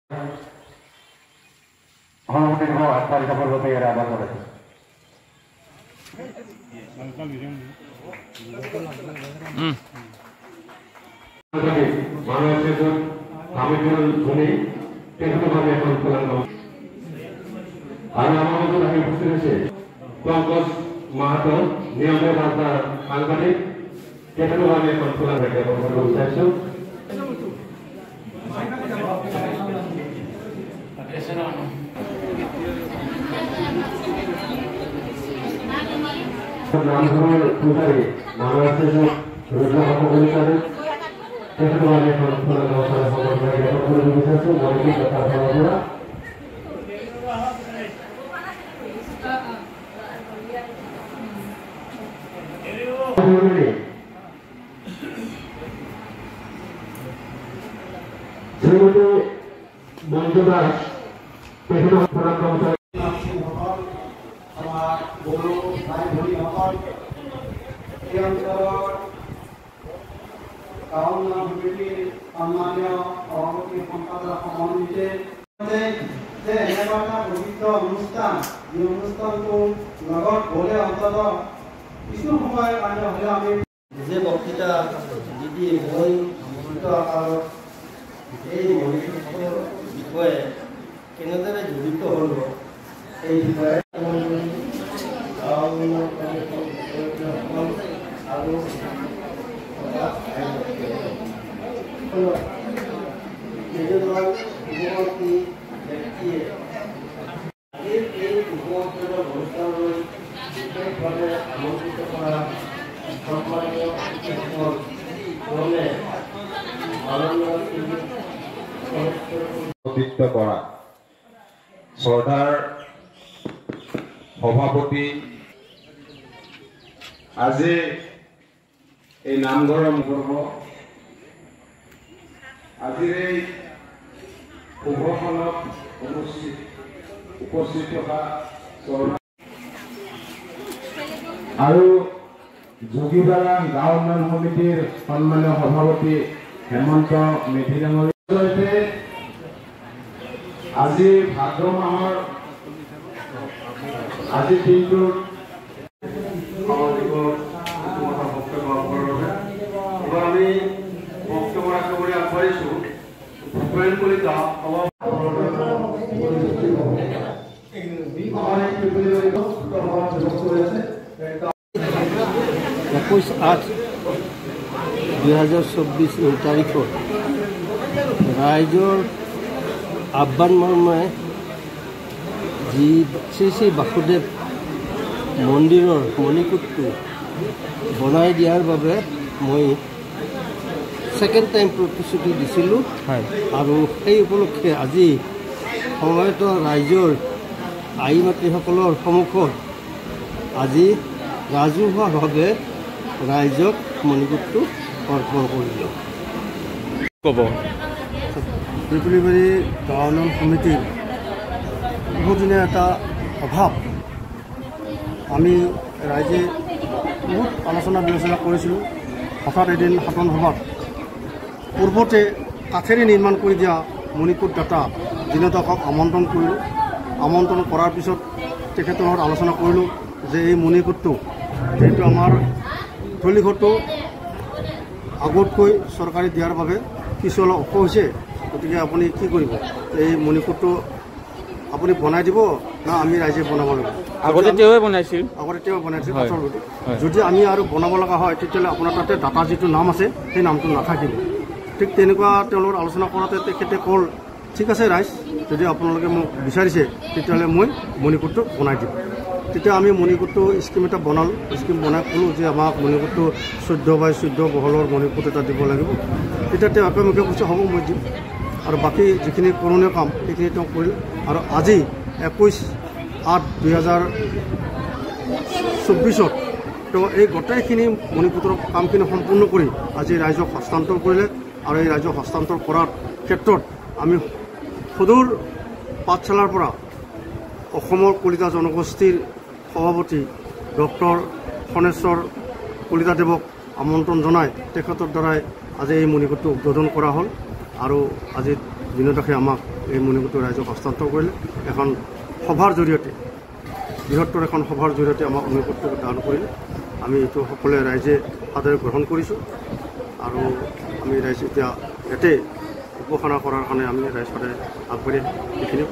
পঙ্কজ মাহাতো নিয়মিত আপনাৰ সাংবাদিক তেখেতক আমি এখন খোলা জ্ঞাপন কৰিব বিচাৰিছো। নামঘৰৰ পূজাৰী মহাৰাষ্ট্ৰৰ ৰুদ্ৰভাৱ কলিতাৰে তেখেতক আমি এখন খোলা জ্ঞাপন কৰিব বিচাৰিছো। মৰিকি তথা পৰা শ্ৰীমতী মঞ্জু দাস তেখেতক প্ৰদান কৰ্মচাৰী আমাৰ বড়ো ভাই ভনীসকল এই অঞ্চলৰ গাঁও সমিতিৰ সন্মানীয় সভাপতি সম্পাদক সমন্বিতে যে এনেকুৱা এটা পবিত্ৰ অনুষ্ঠান এই অনুষ্ঠানটো লগত গ'লে অন্তত কিছু সময়ৰ কাৰণে হ'লে আমি নিজে বক্তৃতা দি মই আমন্ত্ৰিত আকাৰত এই মহিলাৰ বিষয়ে কেনেদৰে জড়িত হ'ল এই বিষয়ে আৰু কেইজনমান যুৱতী ব্যক্তিয়ে এই যুৱতীৰ অনুষ্ঠানলৈ বিশেষভাৱে আমন্ত্ৰিত কৰা সন্মানীয় কৰা শ্ৰদ্ধাৰ সভাপতি আজি এই নামঘৰৰ মুখৰ্ব আজিৰ এই শুভখনত উপস্থিত থকা আৰু যোগীপাৰা গাঁও উন্নয়ন সমিতিৰ সন্মানীয় সভাপতি হেমন্ত মেধি ডাঙৰীয়া আজি ভাদ্ৰ মাহৰ আজি দিনটোত আমি বক্তব্য ৰাখিবলৈ আগবাঢ়িছো। ভূপেন কলিতা 21/8/2024 তাৰিখত ৰাইজৰ আহ্বান মৰ্মে যি শ্ৰী শ্ৰী বাসুদেৱ মন্দিৰৰ মণিকূটটো বনাই দিয়াৰ বাবে মই ছেকেণ্ড টাইম প্ৰতিশ্ৰুতি দিছিলোঁ আৰু সেই উপলক্ষে আজি সময়ত ৰাইজৰ আই মাতৃসকলৰ সন্মুখত আজি ৰাজহুৱাভাৱে ৰাইজক মণিকূটটো অৰ্পণ কৰিলোঁ। ক'ব পিপলিবাৰী গাঁও উন্নয়ন সমিতিৰ বহুদিনীয়া এটা অভাৱ আমি ৰাইজে বহুত আলোচনা বিলোচনা কৰিছিলোঁ। হঠাৎ এদিন সাধন সভাত পূৰ্বতে কাঠেৰে নিৰ্মাণ কৰি দিয়া মণিকূট দাতা দিনতকক আমন্ত্ৰণ কৰিলোঁ। আমন্ত্ৰণ কৰাৰ পিছত তেখেতৰ লগত আলোচনা কৰিলোঁ যে এই মণিকূটটো যিহেতু আমাৰ থলীঘৰটো আগতকৈ চৰকাৰে দিয়াৰ বাবে কিছু অলপ অস হৈছে, গতিকে আপুনি কি কৰিব, এই মণিকূটটো আপুনি বনাই দিব না আমি ৰাইজে বনাব লাগিব? আগতে তেওঁৱে বনাইছিল আচলতে যদি আমি আৰু বনাব লগা হয় তেতিয়াহ'লে আপোনাৰ তাতে দাতা যিটো নাম আছে সেই নামটো নাথাকিব। ঠিক তেনেকুৱা তেওঁলোকৰ আলোচনা কৰাতে তেখেতে ক'ল ঠিক আছে ৰাইজ, যদি আপোনালোকে মোক বিচাৰিছে তেতিয়াহ'লে মই মণিকূটটো বনাই দিম। তেতিয়া আমি মণিকূটটো স্কিম এটা বনালোঁ। স্কিম বনাই ক'লোঁ যে আমাক মণিকূটটো 14x14 বহলৰ মণিকূট এটা দিব লাগিব। তেতিয়া তেওঁ একেমুখে কৈছে হ'ব মই দিম, আৰু বাকী যিখিনি কৰণীয় কাম সেইখিনি তেওঁ কৰিলে। আৰু আজি 21/8/2024 তেওঁ এই গোটেইখিনি মণিকূটৰ কামখিনি সম্পূৰ্ণ কৰি আজি ৰাইজক হস্তান্তৰ কৰিলে। আৰু এই ৰাইজক হস্তান্তৰ কৰাৰ ক্ষেত্ৰত আমি সুদূৰ পাঠশালাৰ পৰা অসমৰ কলিতা জনগোষ্ঠীৰ সভাপতি ডক্টৰ শনেশ্বৰ কলিতাদেৱক আমন্ত্ৰণ জনাই তেখেতৰ দ্বাৰাই আজি এই মণিকূটটো উদ্বোধন কৰা হ'ল। আৰু আজি বিনোদ দাসে আমাক এই মণিকূটটো ৰাইজক হস্তান্তৰ কৰিলে। এখন সভাৰ জৰিয়তে, বৃহত্তৰ এখন সভাৰ জৰিয়তে আমাক মণিকূটটো দান কৰিলে। আমি এইটো সকলোৱে ৰাইজে সাদৰে গ্ৰহণ কৰিছোঁ আৰু আমি ৰাইজ এতিয়া ইয়াতে উপাসনা কৰাৰ কাৰণে আমি ৰাইজ সদায় আগবাঢ়ি এইখিনি